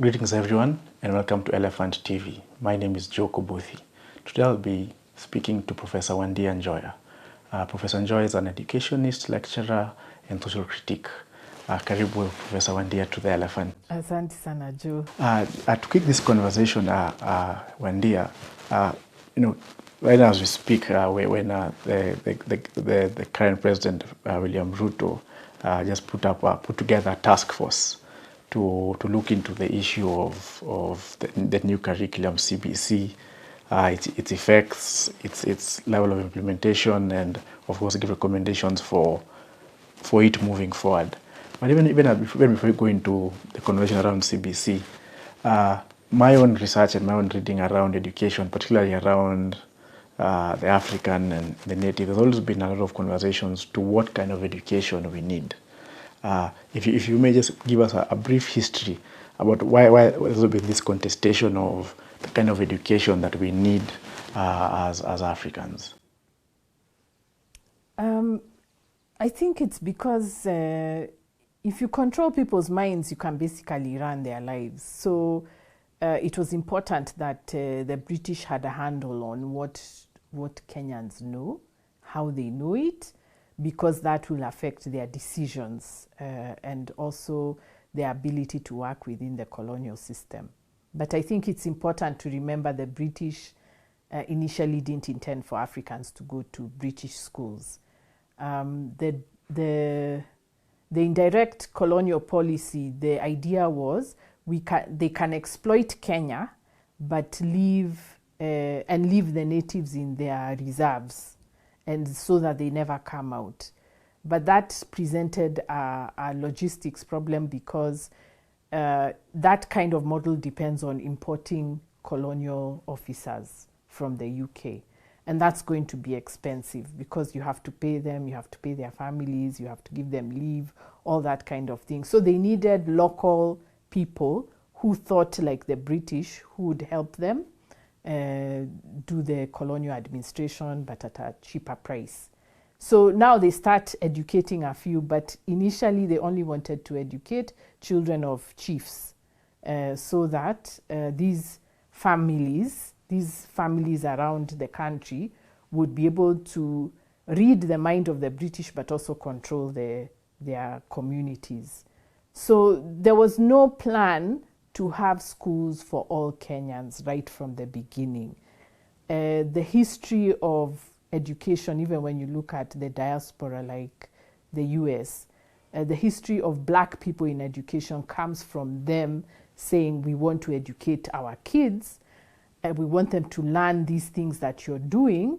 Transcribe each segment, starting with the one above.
Greetings everyone and welcome to Elephant TV. My name is Joe Kobuthi. Today I'll be speaking to Professor Wandia Njoya. Professor Njoya is an educationist, lecturer and social critic. Karibu Professor Wandia to the Elephant. Asante sana Joe. To kick this conversation, Wandia, right now as we speak, when the current president, William Ruto, just put together a task force to look into the issue of the new curriculum, CBC, its effects, its level of implementation, and of course give recommendations for it moving forward. But even before we go into the conversation around CBC, my own research and my own reading around education, particularly around the African and the native, there's always been a lot of conversations to what kind of education we need. If you may just give us a brief history about why there's been this contestation of the kind of education that we need as Africans. I think it's because if you control people's minds, you can basically run their lives. So it was important that the British had a handle on what Kenyans know, how they know it, because that will affect their decisions and also their ability to work within the colonial system. But I think it's important to remember the British initially didn't intend for Africans to go to British schools. The indirect colonial policy, the idea was they can exploit Kenya, but leave the natives in their reserves, and so that they never come out. But that presented a logistics problem because that kind of model depends on importing colonial officers from the UK. And that's going to be expensive because you have to pay them, you have to pay their families, you have to give them leave, all that kind of thing. So they needed local people who thought like the British, who would help them do the colonial administration, but at a cheaper price. So now they start educating a few, but initially they only wanted to educate children of chiefs so that these families around the country would be able to read the mind of the British, but also control their communities. So there was no plan to have schools for all Kenyans right from the beginning. The history of education, even when you look at the diaspora like the US, the history of black people in education comes from them saying we want to educate our kids, and we want them to learn these things that you're doing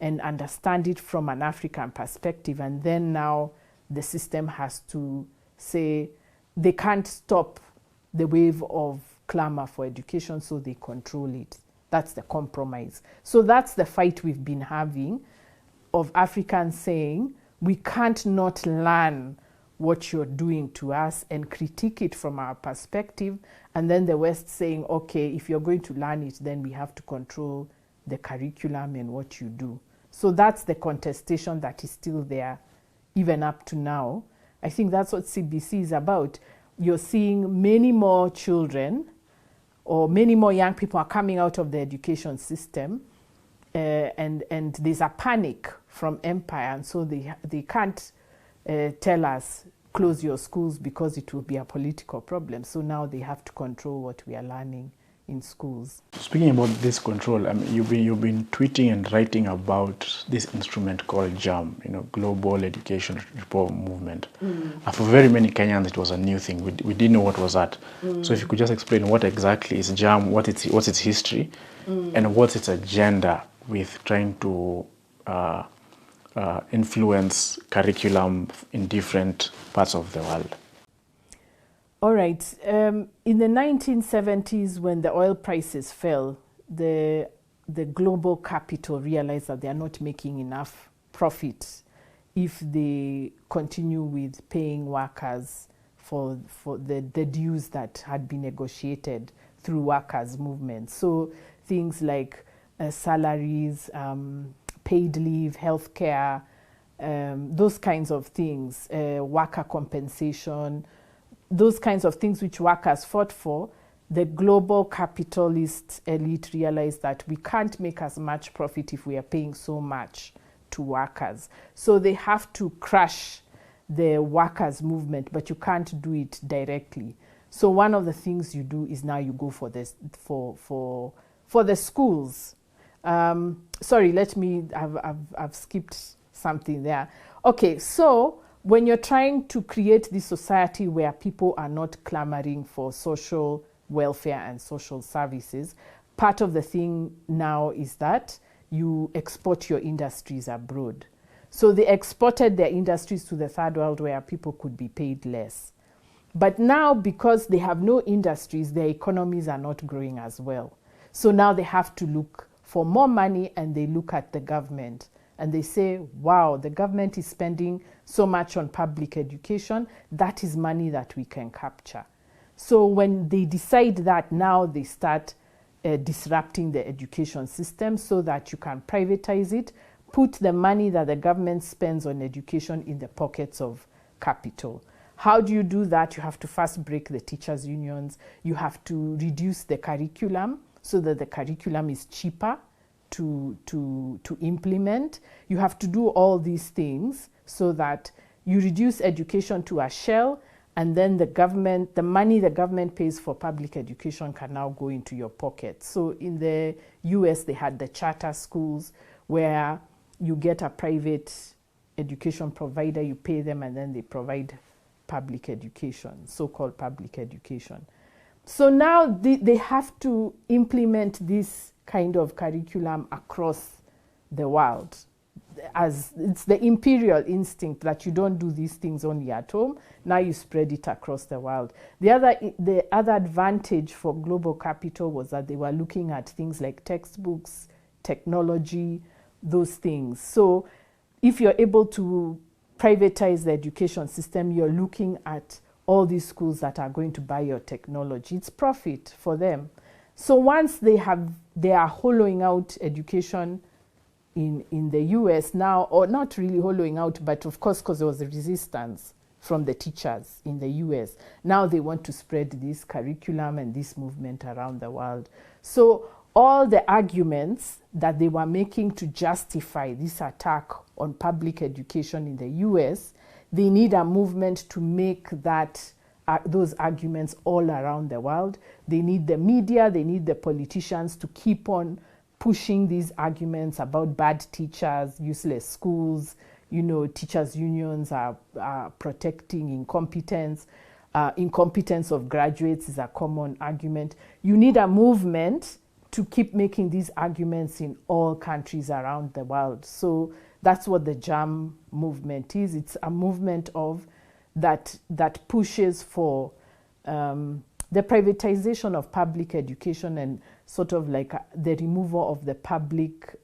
and understand it from an African perspective. And then now the system has to say they can't stop the wave of clamor for education, so they control it. That's the compromise. So that's the fight we've been having of Africans saying, we can't not learn what you're doing to us and critique it from our perspective. And then the West saying, okay, if you're going to learn it, then we have to control the curriculum and what you do. So that's the contestation that is still there, even up to now. I think that's what CBC is about. You're seeing many more children or many more young people are coming out of the education system and there's a panic from empire, and so they can't tell us close your schools because it will be a political problem. So now they have to control what we are learning in schools. Speaking about this control, you've been tweeting and writing about this instrument called JAM, Global Education Reform Movement. For very many Kenyans, it was a new thing. We didn't know what was that. So if you could just explain what exactly is JAM, what's its history, and what's its agenda with trying to influence curriculum in different parts of the world. All right. In the 1970s, when the oil prices fell, the global capital realized that they are not making enough profit if they continue with paying workers for the dues that had been negotiated through workers' movements. So things like salaries, paid leave, healthcare, those kinds of things, worker compensation, those kinds of things which workers fought for, the global capitalist elite realized that we can't make as much profit if we are paying so much to workers. So they have to crush the workers' movement, but you can't do it directly. So one of the things you do is now you go for this for the schools. Sorry, I've skipped something there. Okay, so when you're trying to create this society where people are not clamoring for social welfare and social services, part of the thing now is that you export your industries abroad. So they exported their industries to the third world where people could be paid less. But now, because they have no industries, their economies are not growing as well. So now they have to look for more money, and they look at the government and they say, wow, the government is spending so much on public education. That is money that we can capture. So when they decide that, now they start disrupting the education system so that you can privatize it, put the money that the government spends on education in the pockets of capital. How do you do that? You have to first break the teachers' unions. You have to reduce the curriculum so that the curriculum is cheaper to implement. You have to do all these things so that you reduce education to a shell, and then the money the government pays for public education can now go into your pocket. So in the US, they had the charter schools where you get a private education provider, you pay them, and then they provide public education, so-called public education. So now they have to implement this kind of curriculum across the world. As it's the imperial instinct that you don't do these things only at home, now you spread it across the world. The other advantage for global capital was that they were looking at things like textbooks, technology, those things. So if you're able to privatize the education system, you're looking at all these schools that are going to buy your technology. It's profit for them. So once they are hollowing out education in the US now, or not really hollowing out, but of course because there was a resistance from the teachers in the US. Now they want to spread this curriculum and this movement around the world. So all the arguments that they were making to justify this attack on public education in the US, they need a movement to make those arguments all around the world. They need the media, they need the politicians to keep on pushing these arguments about bad teachers, useless schools, teachers' unions are protecting incompetence. Incompetence of graduates is a common argument. You need a movement to keep making these arguments in all countries around the world. So that's what the JAM movement is. It's a movement that pushes for the privatization of public education and sort of like the removal of the public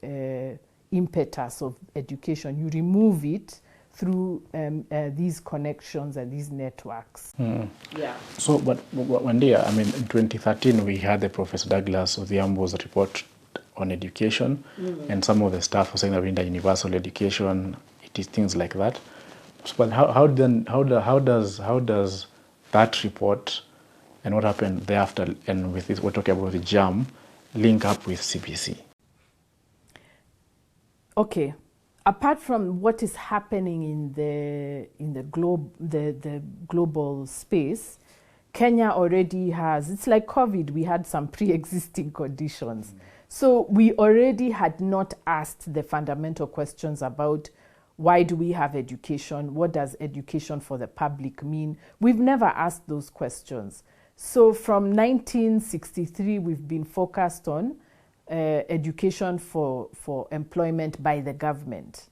impetus of education. You remove it through these connections and these networks. Yeah. So, but Wandia, in 2013 we had the Professor Douglas Odhiambo's report on education, and some of the staff were saying that we need a universal education. It is things like that. So, but how does that report and what happened thereafter, and with this we're talking about the JAM, link up with CBC? Okay. Apart from what is happening in the global space, Kenya already has, it's like COVID, we had some pre-existing conditions. So we already had not asked the fundamental questions about why do we have education? What does education for the public mean? We've never asked those questions. So from 1963, we've been focused on education for employment by the government.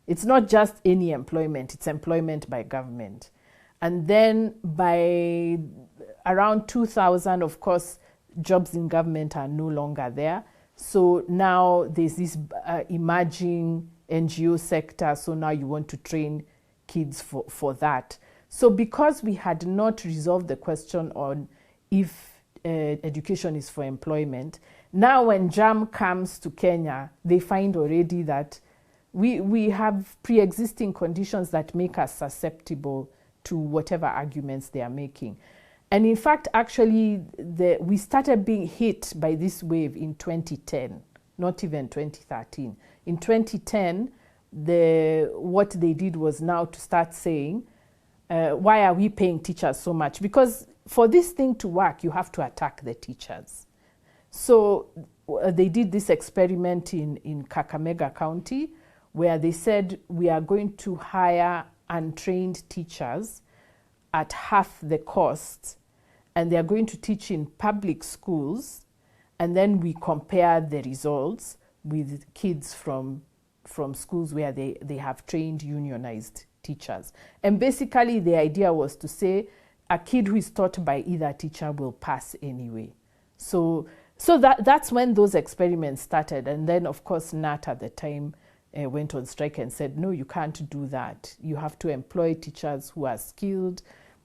It's not just any employment, it's employment by government. And then by around 2000, of course, jobs in government are no longer there. So now there's this emerging NGO sector, so now you want to train kids for that. So because we had not resolved the question on if education is for employment, now when JAM comes to Kenya, they find already that we have pre-existing conditions that make us susceptible to whatever arguments they are making. And in fact, actually, we started being hit by this wave in 2010, not even 2013. In 2010, what they did was now to start saying, why are we paying teachers so much? Because for this thing to work, you have to attack the teachers. So they did this experiment in Kakamega County, where they said, we are going to hire untrained teachers at half the cost, and they are going to teach in public schools, and then we compare the results with kids from schools where they have trained unionized teachers. And basically the idea was to say a kid who is taught by either teacher will pass anyway. So that's when those experiments started. And then of course NAT at the time went on strike and said, no, you can't do that. You have to employ teachers who are skilled,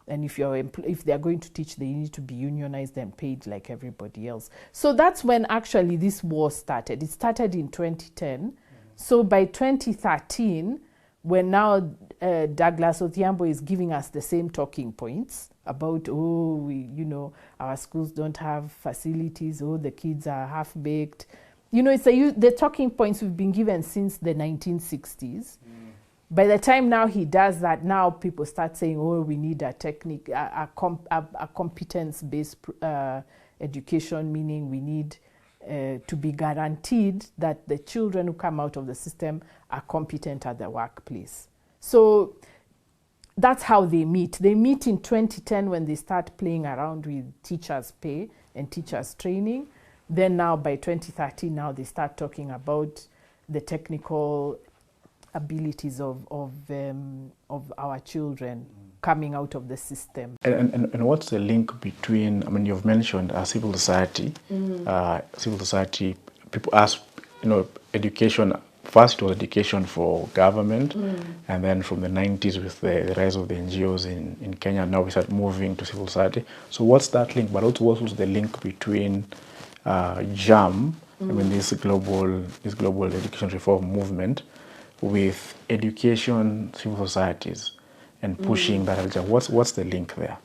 and if they are going to teach, they need to be unionized and paid like everybody else. So that's when actually this war started. It started in 2010. So by 2013, when now Douglas Odhiambo is giving us the same talking points about, our schools don't have facilities, the kids are half-baked. It's the talking points we've been given since the 1960s. By the time now he does that, now people start saying, we need a competence-based education, meaning we need to be guaranteed that the children who come out of the system are competent at the workplace. So that's how they meet. They meet in 2010 when they start playing around with teachers' pay and teachers' training. Then now by 2013, now they start talking about the technical abilities of our children coming out of the system. And what's the link between, you've mentioned civil society. Civil society, people ask, education, first it was education for government, and then from the 90s with the rise of the NGOs in Kenya, now we start moving to civil society. So what's that link? But also what's the link between JAM, this global education reform movement, with education, civil societies, and pushing that agenda? What's the link there?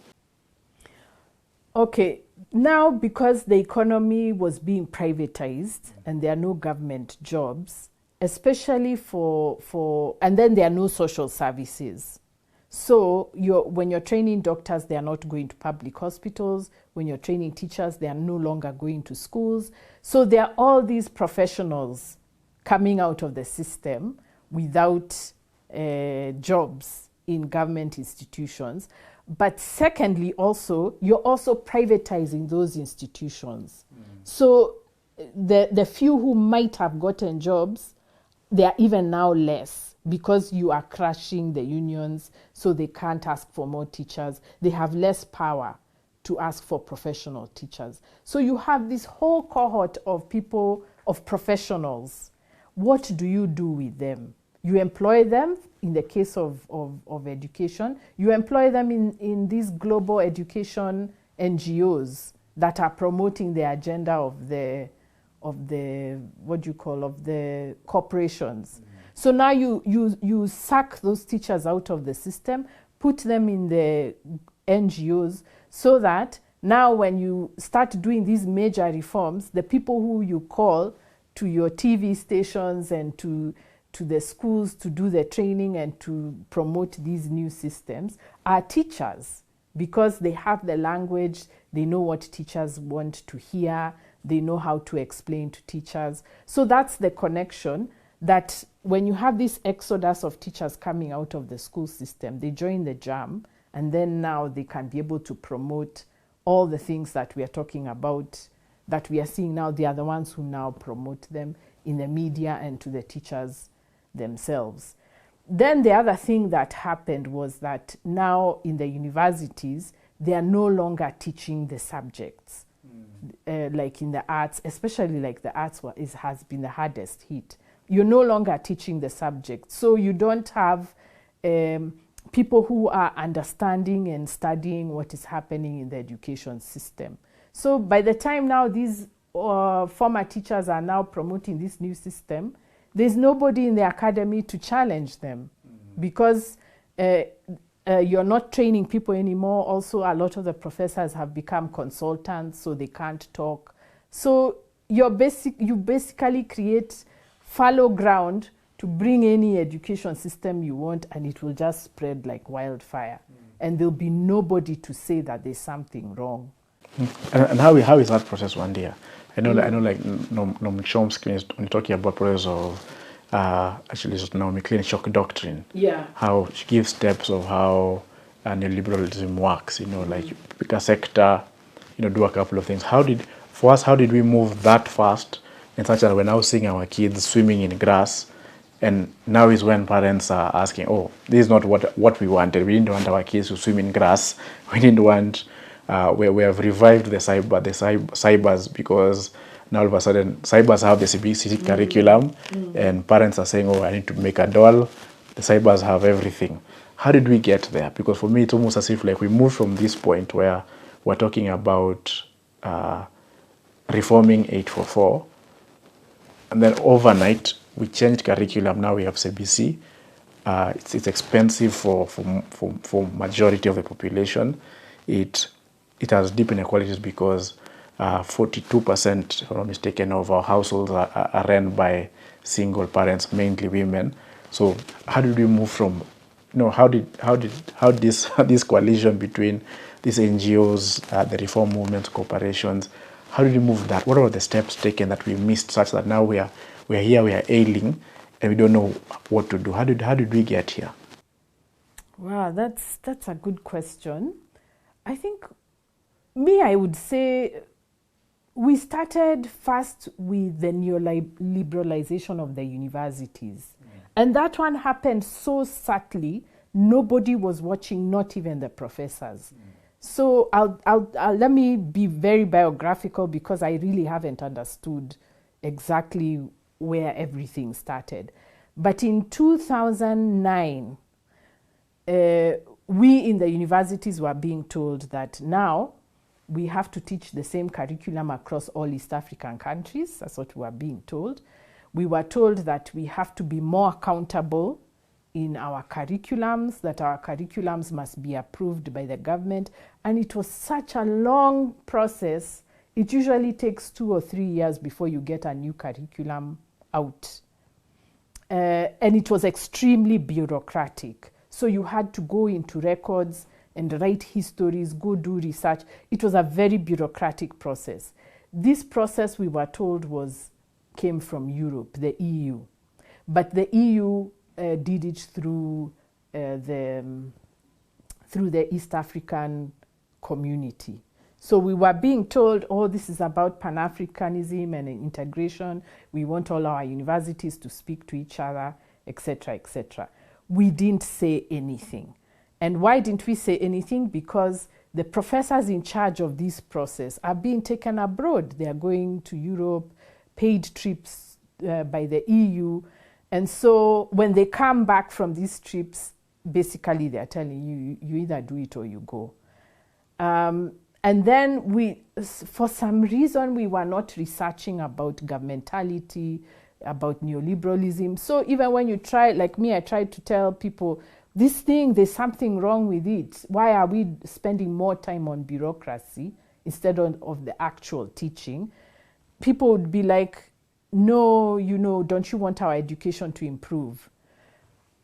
Okay, now because the economy was being privatized and there are no government jobs, especially and then there are no social services. So when you're training doctors, they are not going to public hospitals. When you're training teachers, they are no longer going to schools. So there are all these professionals coming out of the system without jobs in government institutions. But secondly, also, you're also privatizing those institutions. So the few who might have gotten jobs, they are even now less because you are crushing the unions, so they can't ask for more teachers. They have less power to ask for professional teachers. So you have this whole cohort of people, of professionals. What do you do with them? You employ them in the case of education. You employ them in these global education NGOs that are promoting the agenda of the corporations. So now you sack those teachers out of the system, put them in the NGOs, so that now when you start doing these major reforms, the people who you call to your TV stations and to the schools to do the training and to promote these new systems are teachers, because they have the language, they know what teachers want to hear, they know how to explain to teachers. So that's the connection, that when you have this exodus of teachers coming out of the school system, they join the JAM, and then now they can be able to promote all the things that we are talking about, that we are seeing now. They are the ones who now promote them in the media and to the teachers themselves. Then the other thing that happened was that now in the universities, they are no longer teaching the subjects. Like in the arts, especially like the arts has been the hardest hit. You're no longer teaching the subject. So you don't have people who are understanding and studying what is happening in the education system. So by the time now these former teachers are now promoting this new system, there's nobody in the academy to challenge them, because You're not training people anymore. Also, a lot of the professors have become consultants, so they can't talk. So you basically create fallow ground to bring any education system you want, and it will just spread like wildfire. And there'll be nobody to say that there's something wrong. And how is that process, Wandia? I know like Noam Chomsky, when you're talking about process of actually just Naomi Klein shock doctrine. Yeah. How she gives steps of how neoliberalism works. Like you pick a sector, do a couple of things. How did we move that fast, and such that we're now seeing our kids swimming in grass? And now is when parents are asking, oh, this is not what we wanted. We didn't want our kids to swim in grass. We didn't want, we have revived the cybers, because now all of a sudden cybers have the CBC curriculum, and parents are saying, oh, I need to make a doll. The cybers have everything. How did we get there? Because for me, it's almost as if like we moved from this point where we're talking about reforming 844, and then overnight, we changed curriculum. Now we have CBC. It's expensive for majority of the population. It has deep inequalities because 42%, if I'm not mistaken, of our households are run by single parents, mainly women. So how did we move from, how this coalition between these NGOs, the reform movements, corporations, how did we move that? What are the steps taken that we missed, such that now we are here, we are ailing, and we don't know what to do? How did we get here? Wow, that's a good question. I think I would say we started first with the neoliberalization of the universities. And that one happened so subtly, nobody was watching, not even the professors. So I'll let me be very biographical, because I really haven't understood exactly where everything started. But in 2009, we in the universities were being told that now we have to teach the same curriculum across all East African countries. That's what we were being told. We were told that we have to be more accountable in our curriculums, that our curriculums must be approved by the government. And it was such a long process. It usually takes 2 or 3 years before you get a new curriculum out. And it was extremely bureaucratic. So you had to go into records and write histories, go do research. It was a very bureaucratic process. This process, we were told, came from Europe, the EU. But the EU did it through the East African community. So we were being told, oh, this is about Pan-Africanism and integration. We want all our universities to speak to each other, etc., etc. We didn't say anything. And why didn't we say anything? Because the professors in charge of this process are being taken abroad. They are going to Europe, paid trips by the EU. And so when they come back from these trips, basically they're telling you, you either do it or you go. And then for some reason, we were not researching about governmentality, about neoliberalism. So even when you try, like me, I tried to tell people, this thing, there's something wrong with it. Why are we spending more time on bureaucracy instead of the actual teaching? People would be like, no, don't you want our education to improve?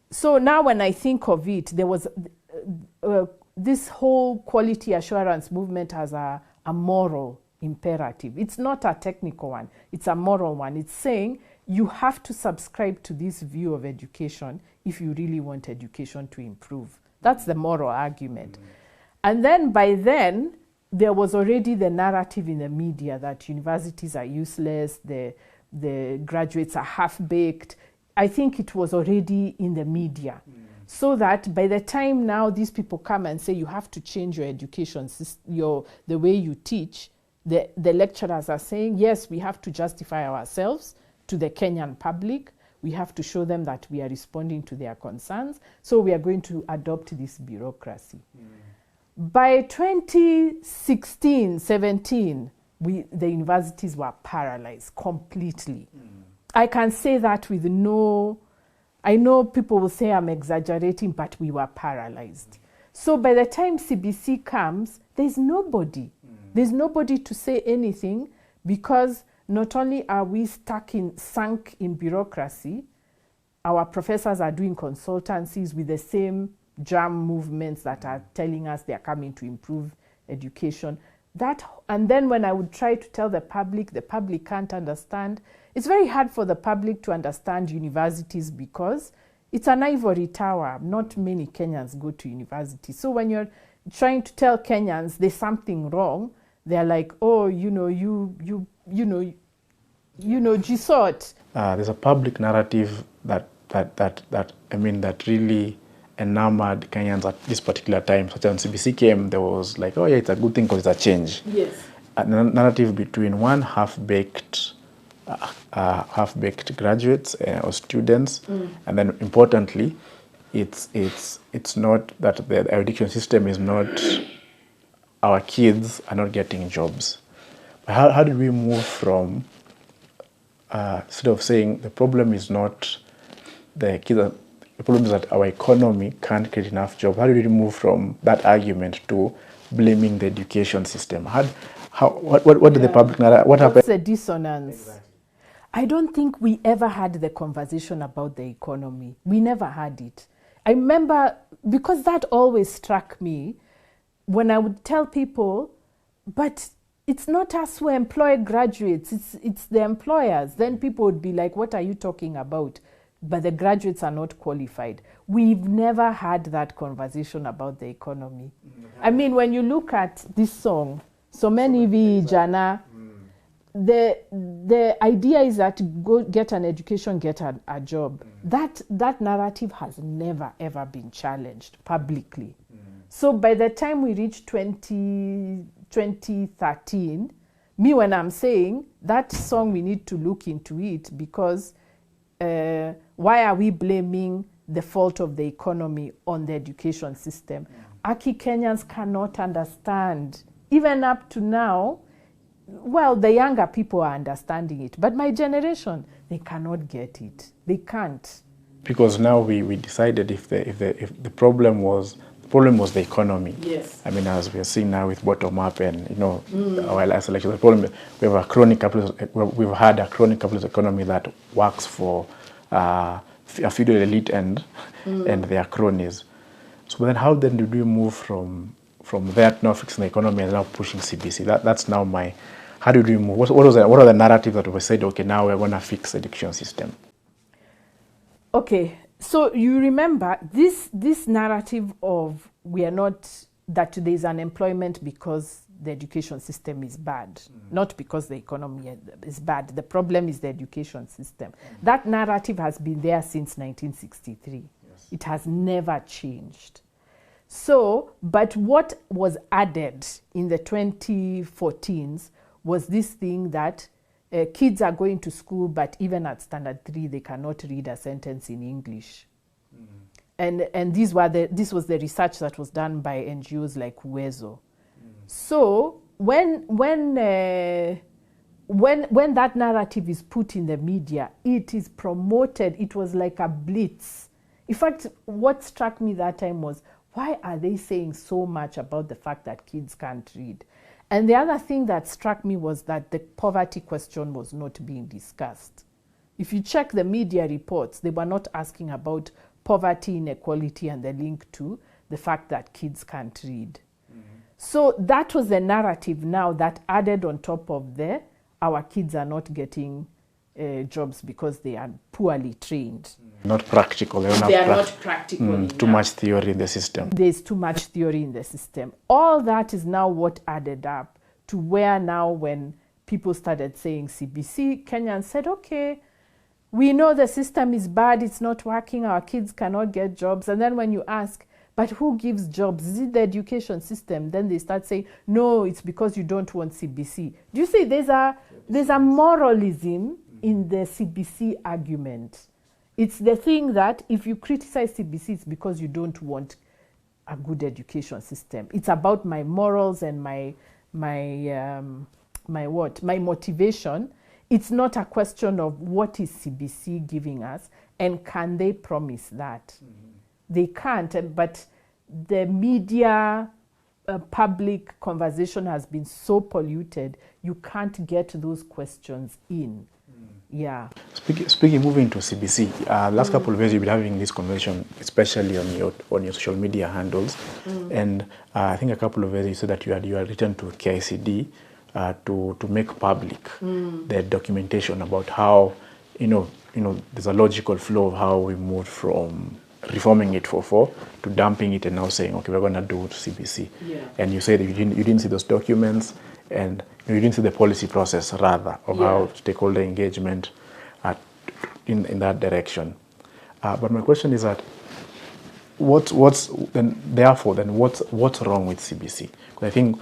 So now when I think of it, there was this whole quality assurance movement has a moral imperative. It's not a technical one. It's a moral one. It's saying you have to subscribe to this view of education if you really want education to improve. That's the moral argument. And then by then, there was already the narrative in the media that universities are useless, the graduates are half-baked. I think it was already in the media. So that by the time now these people come and say you have to change your education system, the way you teach, the lecturers are saying, yes, we have to justify ourselves to the Kenyan public. We have to show them that we are responding to their concerns. So we are going to adopt this bureaucracy. By 2016, 17, the universities were paralyzed completely. I can say that with I know people will say I'm exaggerating, but we were paralyzed. So by the time CBC comes, there's nobody. There's nobody to say anything, because not only are we sunk in bureaucracy, our professors are doing consultancies with the same jam movements that are telling us they are coming to improve education. And then when I would try to tell the public can't understand. It's very hard for the public to understand universities because it's an ivory tower. Not many Kenyans go to university. So when you're trying to tell Kenyans there's something wrong, they're like, oh, Gisort. There's a public narrative that really enamored Kenyans at this particular time. Such as when CBC came, there was like, oh yeah, it's a good thing because it's a change. Yes. A narrative between one half-baked graduates or students, and then importantly, it's not that the education system is not, our kids are not getting jobs. But how did we move from instead of saying the problem is not the kids, the problem is that our economy can't create enough jobs? How did we move from that argument to blaming the education system? What did the public narrative? What happened? What's the dissonance? Exactly. I don't think we ever had the conversation about the economy. We never had it. I remember, because that always struck me when I would tell people, but it's not us who employ graduates, it's the employers. Then people would be like, what are you talking about? But the graduates are not qualified. We've never had that conversation about the economy. I mean, when you look at this song, So Many Vijana, the idea is that go get an education, get a job. That narrative has never, ever been challenged publicly. So by the time we reach 2013, when I'm saying that song, we need to look into it, because why are we blaming the fault of the economy on the education system? Aki Kenyans cannot understand. Even up to now, well, the younger people are understanding it, but my generation, they cannot get it. They can't. Because now we decided if the problem was the economy. Yes. I mean, as we are seeing now with bottom up and our last election, the problem is we've had a chronic capitalist economy that works for a feudal elite and their cronies. So then, how then did we move from there to now fixing the economy and now pushing CBC? That's now my. How did we move? What are the narratives that we said? Okay, now we're going to fix the education system. Okay, so you remember this narrative of we are not, that there's unemployment because the education system is bad, not because the economy is bad. The problem is the education system. That narrative has been there since 1963. Yes. It has never changed. So, but what was added in the 2014s was this thing that kids are going to school, but even at standard 3, they cannot read a sentence in English. And this was the research that was done by NGOs like Uwezo. So when that narrative is put in the media, it is promoted. It was like a blitz. In fact, what struck me that time was, why are they saying so much about the fact that kids can't read? And the other thing that struck me was that the poverty question was not being discussed. If you check the media reports, they were not asking about poverty, inequality, and the link to the fact that kids can't read. So that was the narrative now that added on top of our kids are not getting jobs because they are poorly trained. Not practical. They are not practical. Too much theory in the system. There's too much theory in the system. All that is now what added up to where now when people started saying CBC, Kenyans said, okay, we know the system is bad, it's not working, our kids cannot get jobs. And then when you ask, but who gives jobs? Is it the education system? Then they start saying, no, it's because you don't want CBC. Do you see there's a moralism in the CBC argument? It's the thing that if you criticize CBC, it's because you don't want a good education system. It's about my morals and my motivation. It's not a question of what is CBC giving us and can they promise that. They can't, but the media public conversation has been so polluted, you can't get those questions in. Yeah. Speaking, moving to CBC, last couple of years you've been having this conversation, especially on your social media handles, and I think a couple of years you said that you had written to KICD to make public the documentation about how there's a logical flow of how we moved from reforming it for to dumping it and now saying, okay, we're going to do CBC. Yeah. And you said that you didn't see those documents, and you didn't see the policy process rather of how stakeholder engagement in that direction. But my question is that what's wrong with CBC? Because I think,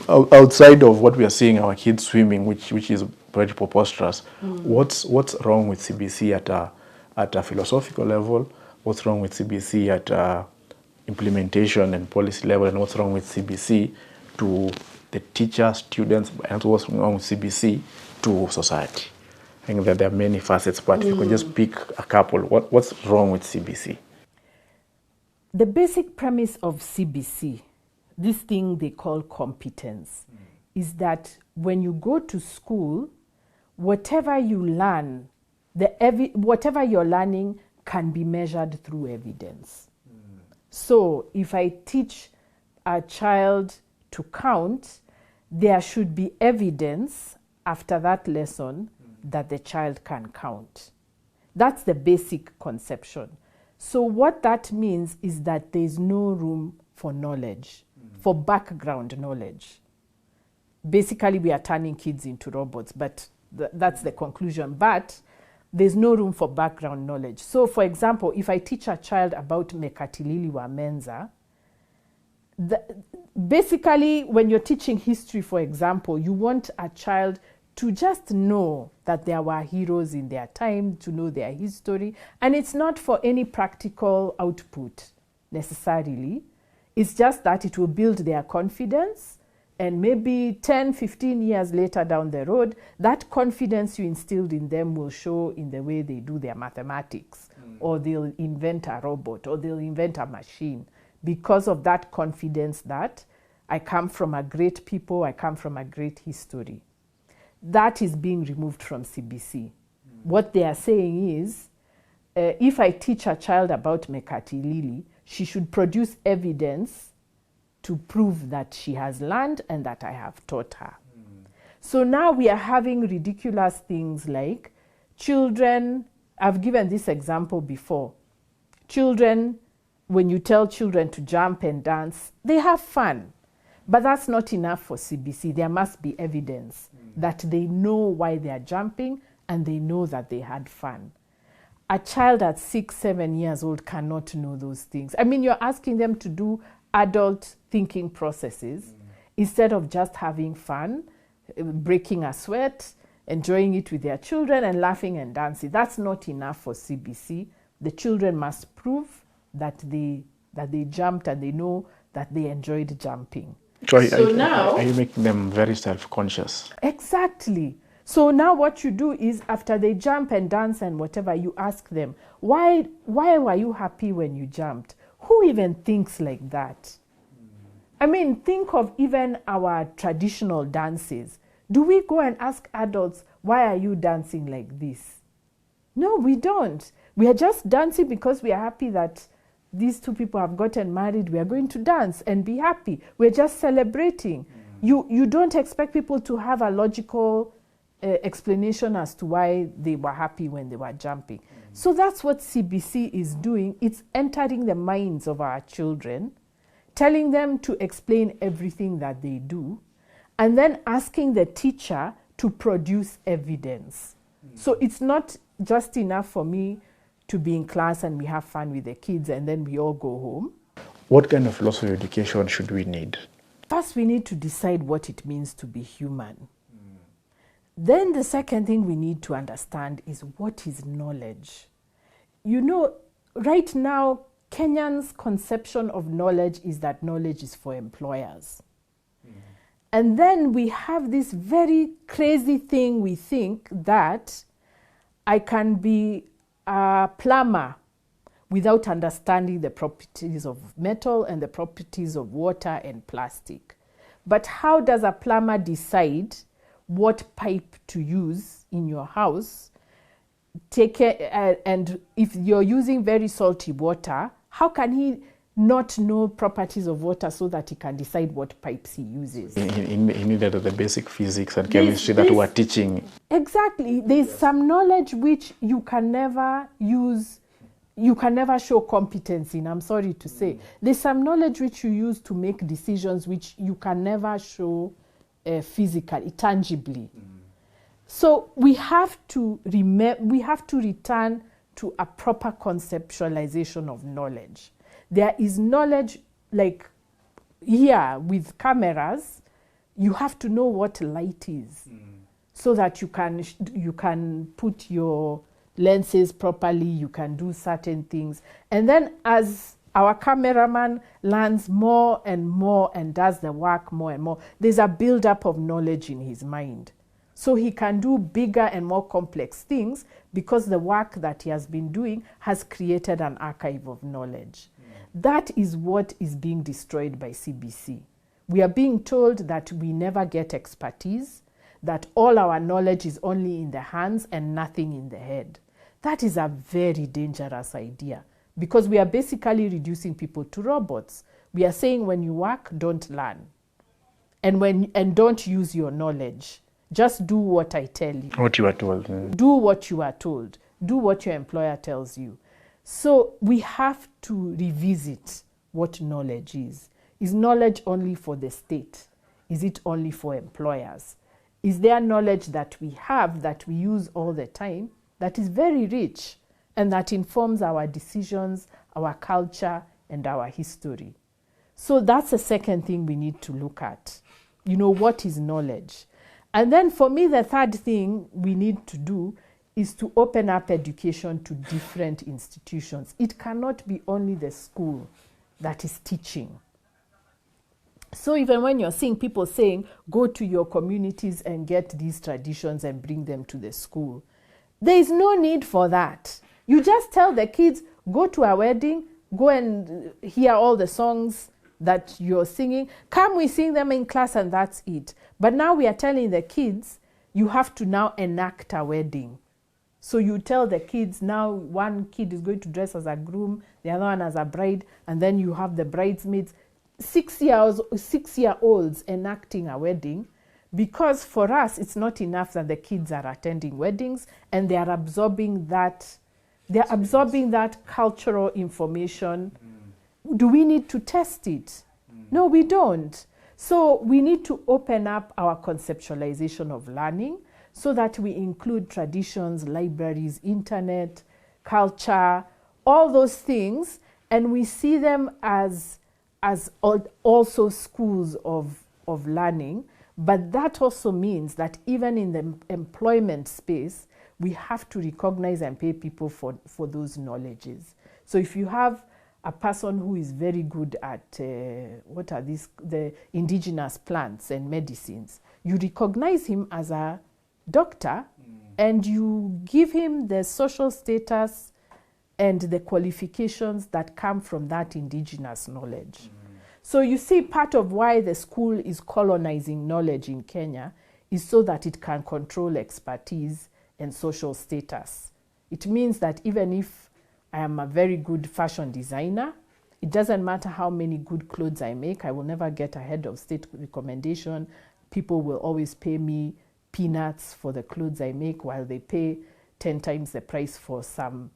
outside of what we are seeing our kids swimming, which is very preposterous, what's wrong with CBC at a philosophical level? What's wrong with CBC at implementation and policy level, and what's wrong with CBC to the teachers, students, and what's wrong with CBC to society? I think that there are many facets, but if you could just pick a couple, what's wrong with CBC? The basic premise of CBC, this thing they call competence, is that when you go to school, whatever you learn, whatever you're learning can be measured through evidence. So if I teach a child to count, there should be evidence after that lesson that the child can count. That's the basic conception. So what that means is that there's no room for knowledge, for background knowledge. Basically, we are turning kids into robots, but that's the conclusion. But there's no room for background knowledge. So, for example, if I teach a child about Mekatilili wa Menza, basically, when you're teaching history, for example, you want a child to just know that there were heroes in their time, to know their history. And it's not for any practical output necessarily. It's just that it will build their confidence. And maybe 10, 15 years later down the road, that confidence you instilled in them will show in the way they do their mathematics, or they'll invent a robot, or they'll invent a machine, because of that confidence that I come from a great people, I come from a great history. That is being removed from CBC. What they are saying is, if I teach a child about Mekatilili, she should produce evidence to prove that she has learned and that I have taught her. So now we are having ridiculous things like children, I've given this example before. Children, when you tell children to jump and dance, they have fun. But that's not enough for CBC. There must be evidence that they know why they are jumping and they know that they had fun. A child at 6, 7 years old cannot know those things. You're asking them to do adult thinking processes instead of just having fun, breaking a sweat, enjoying it with their children and laughing and dancing. That's not enough for CBC. The children must prove that they jumped and they know that they enjoyed jumping. So now, are you making them very self-conscious? Exactly. So now what you do is, after they jump and dance and whatever, you ask them, why were you happy when you jumped? Who even thinks like that? Think of even our traditional dances. Do we go and ask adults, why are you dancing like this? No, we don't. We are just dancing because we are happy that these two people have gotten married. We are going to dance and be happy. We're just celebrating. You don't expect people to have a logical explanation as to why they were happy when they were jumping. So that's what CBC is doing. It's entering the minds of our children, telling them to explain everything that they do, and then asking the teacher to produce evidence. So it's not just enough for me to be in class and we have fun with the kids and then we all go home. What kind of philosophy of education should we need? First, we need to decide what it means to be human. Then the second thing we need to understand is, what is knowledge? Right now, Kenyans' conception of knowledge is that knowledge is for employers. And then we have this very crazy thing, we think that I can be a plumber without understanding the properties of metal and the properties of water and plastic. But how does a plumber decide what pipe to use in your house? And if you're using very salty water, how can he not know properties of water so that he can decide what pipes he uses? He needed the basic physics and chemistry that we are teaching. Exactly. There's some knowledge which you can never use, you can never show competence in, I'm sorry to say. There's some knowledge which you use to make decisions which you can never show physically, tangibly. So we have to return to a proper conceptualization of knowledge. There is knowledge, like here with cameras, you have to know what light is, so that you can put your lenses properly, you can do certain things. And then as our cameraman learns more and more and does the work more and more, there's a build-up of knowledge in his mind. So he can do bigger and more complex things because the work that he has been doing has created an archive of knowledge. That is what is being destroyed by CBC. We are being told that we never get expertise, that all our knowledge is only in the hands and nothing in the head. That is a very dangerous idea because we are basically reducing people to robots. We are saying when you work, don't learn. And don't use your knowledge. Just do what I tell you. What you are told. Do what you are told. Do what your employer tells you. So we have to revisit what knowledge is. Is knowledge only for the state? Is it only for employers? Is there knowledge that we have that we use all the time that is very rich and that informs our decisions, our culture, and our history? So that's the second thing we need to look at. What is knowledge? And then for me, the third thing we need to do is to open up education to different institutions. It cannot be only the school that is teaching. So even when you're seeing people saying, go to your communities and get these traditions and bring them to the school, there is no need for that. You just tell the kids, go to a wedding, go and hear all the songs that you're singing. Come, we sing them in class and that's it. But now we are telling the kids, you have to now enact a wedding. So you tell the kids now one kid is going to dress as a groom, the other one as a bride, and then you have the bridesmaids, 6-year-olds enacting a wedding, because for us it's not enough that the kids are attending weddings and they are absorbing that cultural information. Do we need to test it? No, we don't. So we need to open up our conceptualization of learning so that we include traditions, libraries, internet, culture, all those things, and we see them as also schools of learning. But that also means that even in the employment space, we have to recognize and pay people for those knowledges. So if you have a person who is very good at the indigenous plants and medicines, you recognize him as a doctor and you give him the social status and the qualifications that come from that indigenous knowledge. So you see, part of why the school is colonizing knowledge in Kenya is so that it can control expertise and social status. It means that even if I am a very good fashion designer, it doesn't matter how many good clothes I make, I will never get a head of state recommendation. People will always pay me peanuts for the clothes I make while they pay 10 times the price for some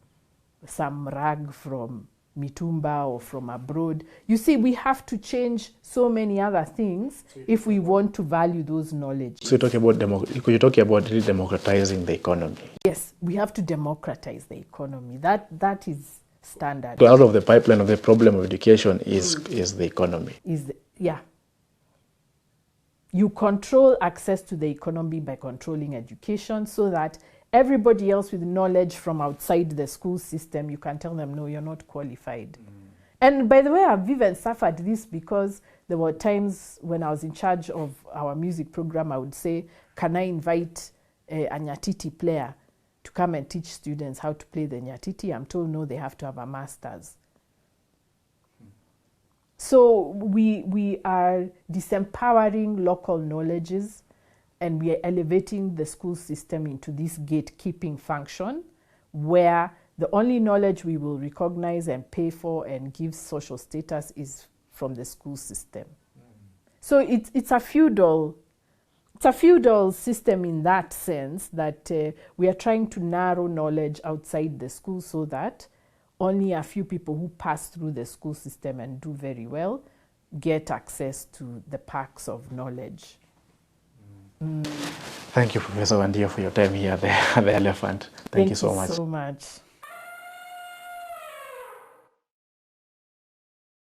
rag from mitumba or from abroad. You see, we have to change so many other things if we want to value those knowledge. So you're talking about really democratizing the economy. Yes, we have to democratize the economy. That is standard. So out of the pipeline of the problem of education is the economy. You control access to the economy by controlling education so that everybody else with knowledge from outside the school system, you can tell them, no, you're not qualified. And by the way, I've even suffered this because there were times when I was in charge of our music program, I would say, can I invite a Nyatiti player to come and teach students how to play the nyatiti. I'm told no, they have to have a master's. So we are disempowering local knowledges, and we are elevating the school system into this gatekeeping function where the only knowledge we will recognize and pay for and give social status is from the school system. So it's a feudal system in that sense, that we are trying to narrow knowledge outside the school so that only a few people who pass through the school system and do very well get access to the perks of knowledge. Thank you, Professor Wandia, for your time here at the Elephant. Thank you so much. Thank you so much.